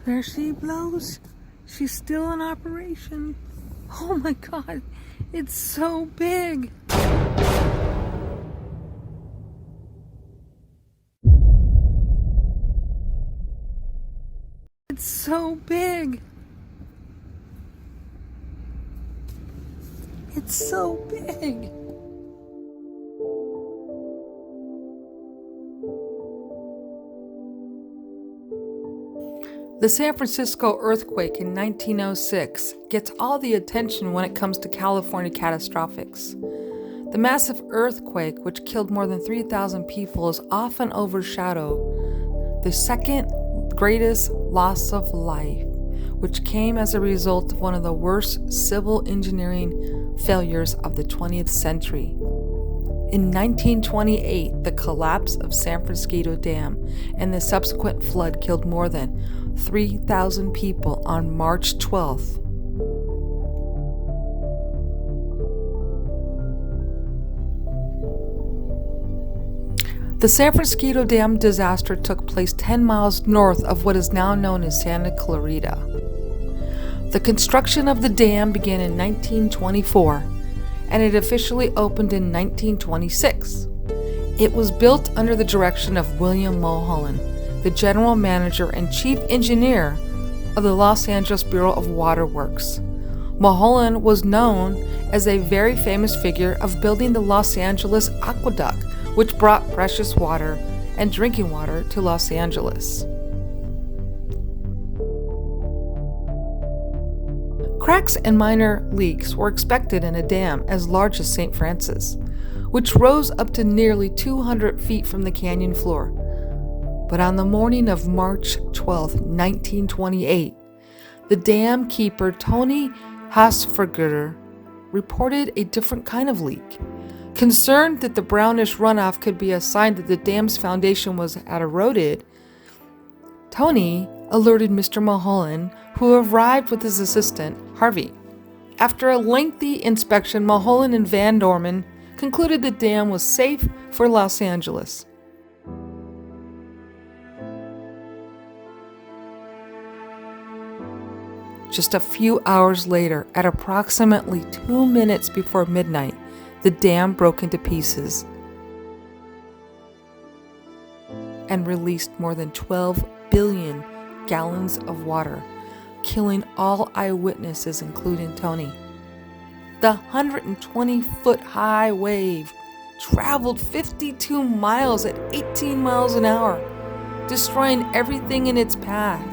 There she blows. She's still in operation. Oh my God, it's so big. It's so big. It's so big. The San Francisco earthquake in 1906 gets all the attention when it comes to California catastrophics. The massive earthquake, which killed more than 3,000 people, is often overshadowed the second greatest loss of life, which came as a result of one of the worst civil engineering failures of the 20th century. In 1928, the collapse of San Francisco Dam and the subsequent flood killed more than 3,000 people on March 12th. The San Francisco Dam disaster took place 10 miles north of what is now known as Santa Clarita. The construction of the dam began in 1924, and it officially opened in 1926. It was built under the direction of William Mulholland, the general manager and chief engineer of the Los Angeles Bureau of Water Works. Mulholland was known as a very famous figure of building the Los Angeles Aqueduct, which brought precious water and drinking water to Los Angeles. Cracks and minor leaks were expected in a dam as large as St. Francis, which rose up to nearly 200 feet from the canyon floor. But on the morning of March 12, 1928, the dam keeper Tony Ghostrifter reported a different kind of leak. Concerned that the brownish runoff could be a sign that the dam's foundation was eroded, Tony alerted Mr. Mulholland, who arrived with his assistant, Harvey. After a lengthy inspection, Mulholland and Van Dorman concluded the dam was safe for Los Angeles. Just a few hours later, at approximately 2 minutes before midnight, the dam broke into pieces and released more than 12 billion gallons of water, killing all eyewitnesses, including Tony. The 120-foot-high wave traveled 52 miles at 18 miles an hour, destroying everything in its path,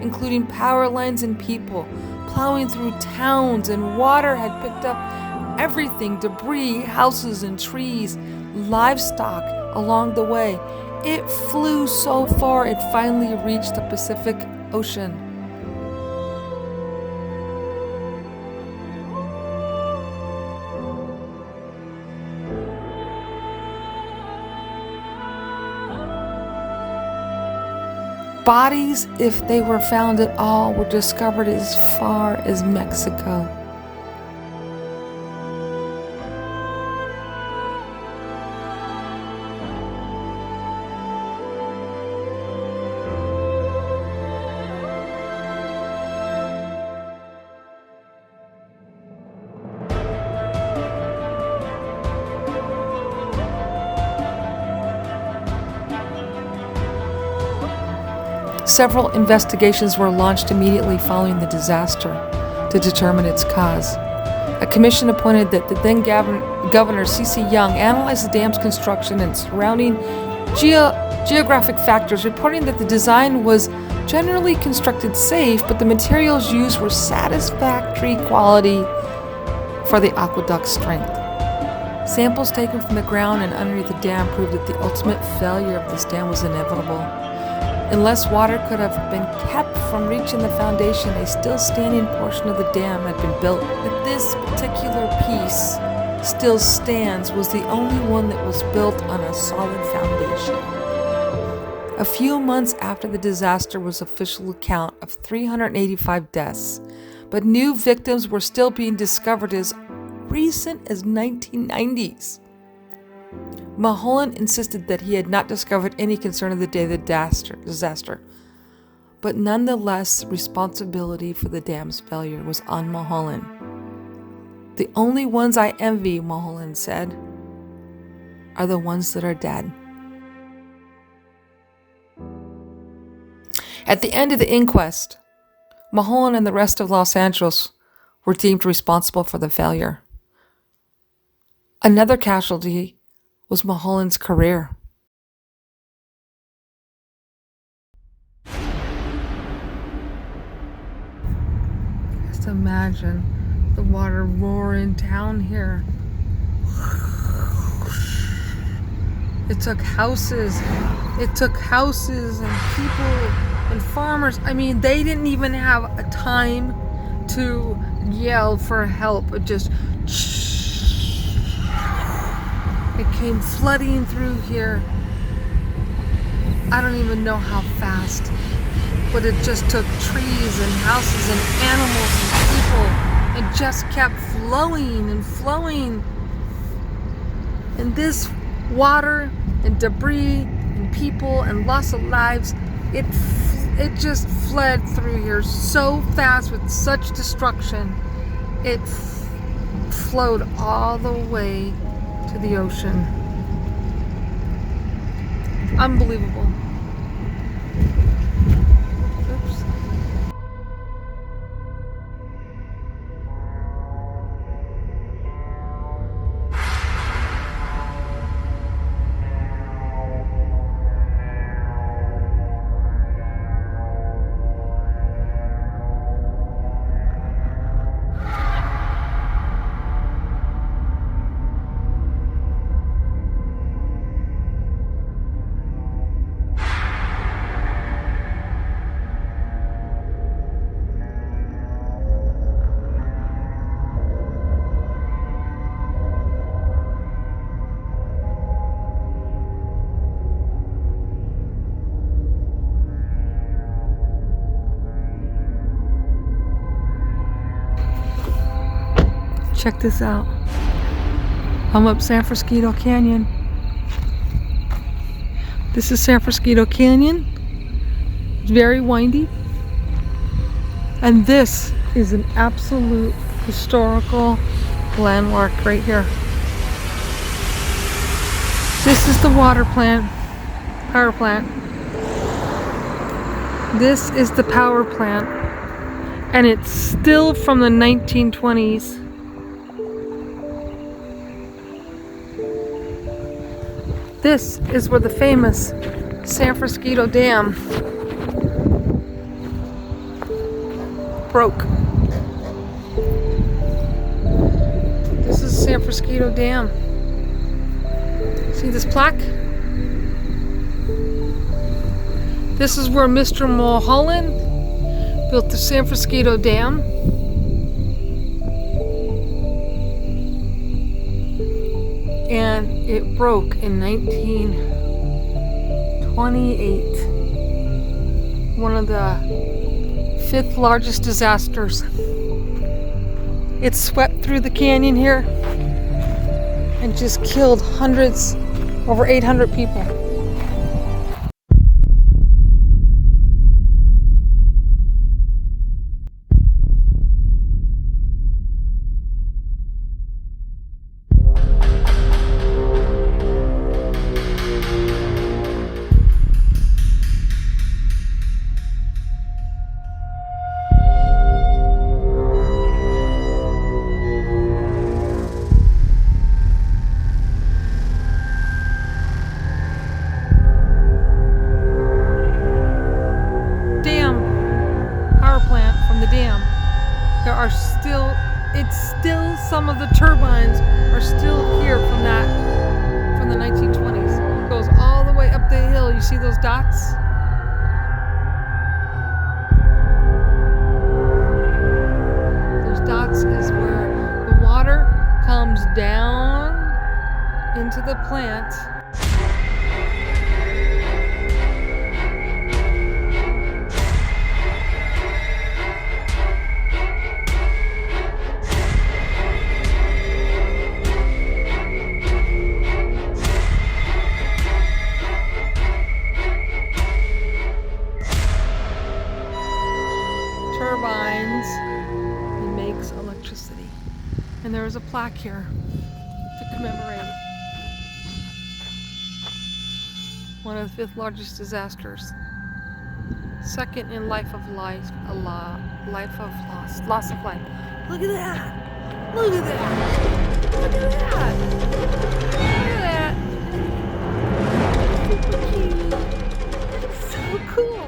including power lines and people, plowing through towns, and water had picked up everything, debris, houses and trees, livestock along the way. It flew so far it finally reached the Pacific Ocean. Bodies, if they were found at all, were discovered as far as Mexico. Several investigations were launched immediately following the disaster to determine its cause. A commission appointed that the then Governor C.C. Young analyzed the dam's construction and surrounding geographic factors, reporting that the design was generally constructed safe, but the materials used were satisfactory quality for the aqueduct's strength. Samples taken from the ground and underneath the dam proved that the ultimate failure of this dam was inevitable. Unless water could have been kept from reaching the foundation, a still standing portion of the dam had been built. But this particular piece still stands was the only one that was built on a solid foundation. A few months after the disaster was official account of 385 deaths, but new victims were still being discovered as recent as 1990s. Mulholland insisted that he had not discovered any concern of the day of the disaster, But nonetheless, responsibility for the dam's failure was on Mulholland. The only ones I envy, Mulholland said, are the ones that are dead. At the end of the inquest, Mulholland and the rest of Los Angeles were deemed responsible for the failure. Another casualty was Mulholland's career. Just imagine the water roaring down here. It took houses and people and farmers. I mean, they didn't even have a time to yell for help. It just, it came flooding through here. I don't even know how fast, but it just took trees and houses and animals and people. It just kept flowing and flowing. And this water and debris and people and loss of lives, it just fled through here so fast with such destruction. It flowed all the way to the ocean. Unbelievable. Oops. Check this out. I'm up San Francisco Canyon. This is San Francisco Canyon. It's very windy. And this is an absolute historical landmark right here. This is the water plant, power plant. This is the power plant. And it's still from the 1920s. This is where the famous San Francisco Dam broke. This is San Francisco Dam. See this plaque? This is where Mr.Mulholland built the San Francisco Dam. And it broke in 1928. One of the 5th largest disasters. It swept through the canyon here and just killed hundreds, over 800 people. Some of the turbines are still here from the 1920s. It goes all the way up the hill. You see those dots? Those dots is where the water comes down into the plant. turbines and makes electricity. And there is a plaque here to commemorate one of the 5th largest disasters. Second in life of life, life of loss of life. Look at that! Look at that! Look at that! Look at that! Super cute! It's so cool!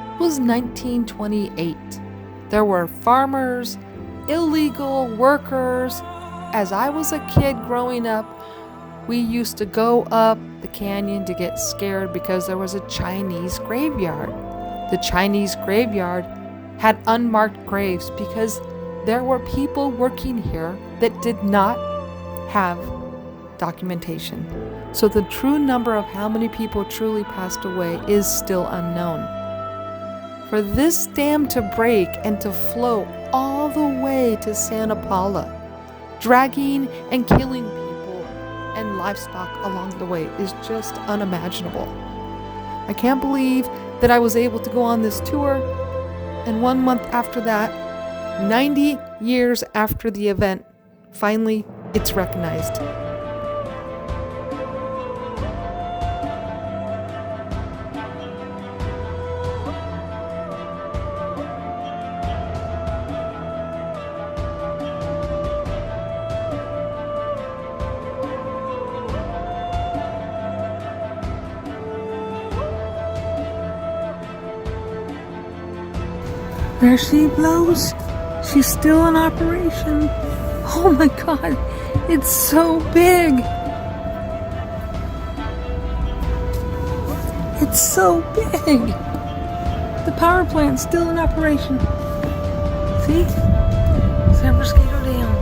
It was 1928. There were farmers, illegal workers. As I was a kid growing up, we used to go up the canyon to get scared because there was a Chinese graveyard. The Chinese graveyard had unmarked graves because there were people working here that did not have documentation. So the true number of how many people truly passed away is still unknown. For this dam to break and to flow all the way to Santa Paula, dragging and killing people and livestock along the way is just unimaginable. I can't believe that I was able to go on this tour, and 1 month after that, 90 years after the event, finally it's recognized. There she blows. She's still in operation. Oh my God, it's so big. It's so big. The power plant's still in operation. See? San Francisco Dam.